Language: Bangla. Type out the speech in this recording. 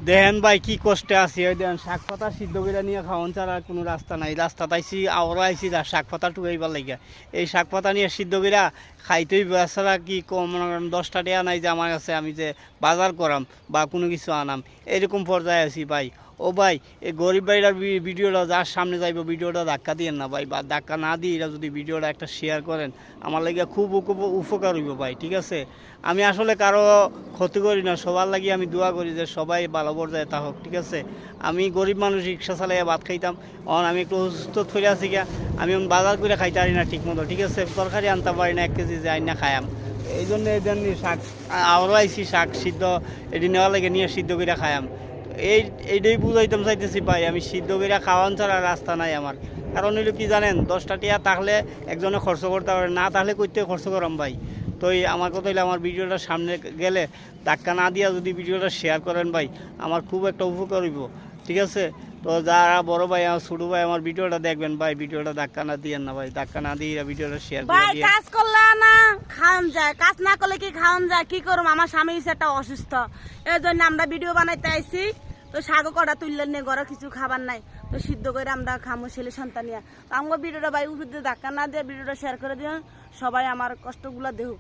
দেখেন ভাই কি কষ্টে আছি, ওই দেখেন শাক পাতা সিদ্ধ করে নিয়ে খাওয়ান ছাড়া আর কোনো রাস্তা নাই। রাস্তা তাইছি আওরা আইছি শাক পাতা টুকাইবার লাগিয়া। এই শাক পাতা নিয়ে সিদ্ধ করে খাইতেই বেচারা কি কম, মনে করেন 10টা টাকা নাই যে আমার কাছে আমি যে বাজার করাম বা কোনো কিছু আনাম, এরকম পর্যায়ে আছি ভাই। ও ভাই, এই গরিব ভাইরার ভিডিওটা যার সামনে যাইব ভিডিওটা ধাক্কা দিয়েন না ভাই, বা ধাক্কা না দিয়ে এরা যদি ভিডিওটা একটা শেয়ার করেন আমার লাগে খুব উপকার হইব ভাই, ঠিক আছে। আমি আসলে কারো ক্ষতি করি না, সবার লাগি আমি দোয়া করি যে সবাই ভালো পর্যায়ে থাকুক, ঠিক আছে। আমি গরিব মানুষ, রিক্সা চালাইয়া ভাত খাইতাম, আমি একটু অসুস্থ থইলে আছি গিয়া, আমি বাজার করে খাইতে পারি না ঠিক মতো, ঠিক আছে। তরকারি আনতে পারি না 1 কেজি যে আইন না খায়াম। এই জন্য শাক আরও আইসি, শাক সিদ্ধ এটি নেওয়া লাগে নিয়ে সিদ্ধ করে খায়াম। এইটাই বুঝাইতাম চাইতেছি ভাই, আমি সিদ্ধ করে খাওয়ান ছাড়া রাস্তা নাই আমার। কারণ হইলো কি জানেন, 10টা টাকা থাকলে একজনে খরচ করতে পারে, না তাহলে কইতে খরচ করাম ভাই। তো আমার কথা হইলে আমার ভিডিওটা সামনে গেলে ধাক্কা না দিয়া যদি ভিডিওটা শেয়ার করেন ভাই, আমার খুব একটা উপকার হইব, ঠিক আছে। তো যারা বড় ভাই আমার ছোট ভাই আমার ভিডিওটা দেখবেন ভাই, ভিডিওটা ধাক্কা না দিয়েন না ভাই, ধাক্কা না দিয়ে ভিডিওটা শেয়ার করে ভাই দিয়ে। কাজ করলে না খাওয়ান যায়, কাজ না করলে কি খাওয়ান যায়? কি করবো, আমার স্বামী সেটা অসুস্থ, এই জন্য আমরা ভিডিও বানাইতে আইসি। তো শাকও কটা তুললেন নিয়ে, ঘরে কিছু খাবার নাই, তো সিদ্ধ করে আমরা খামো ছেলে সন্তান নিয়ে। তো আমার ভিডিওটা ভাই উপর দিয়ে ধাক্কা না দিয়ে ভিডিওটা শেয়ার করে দিন, সবাই আমার কষ্টগুলো দেখুক।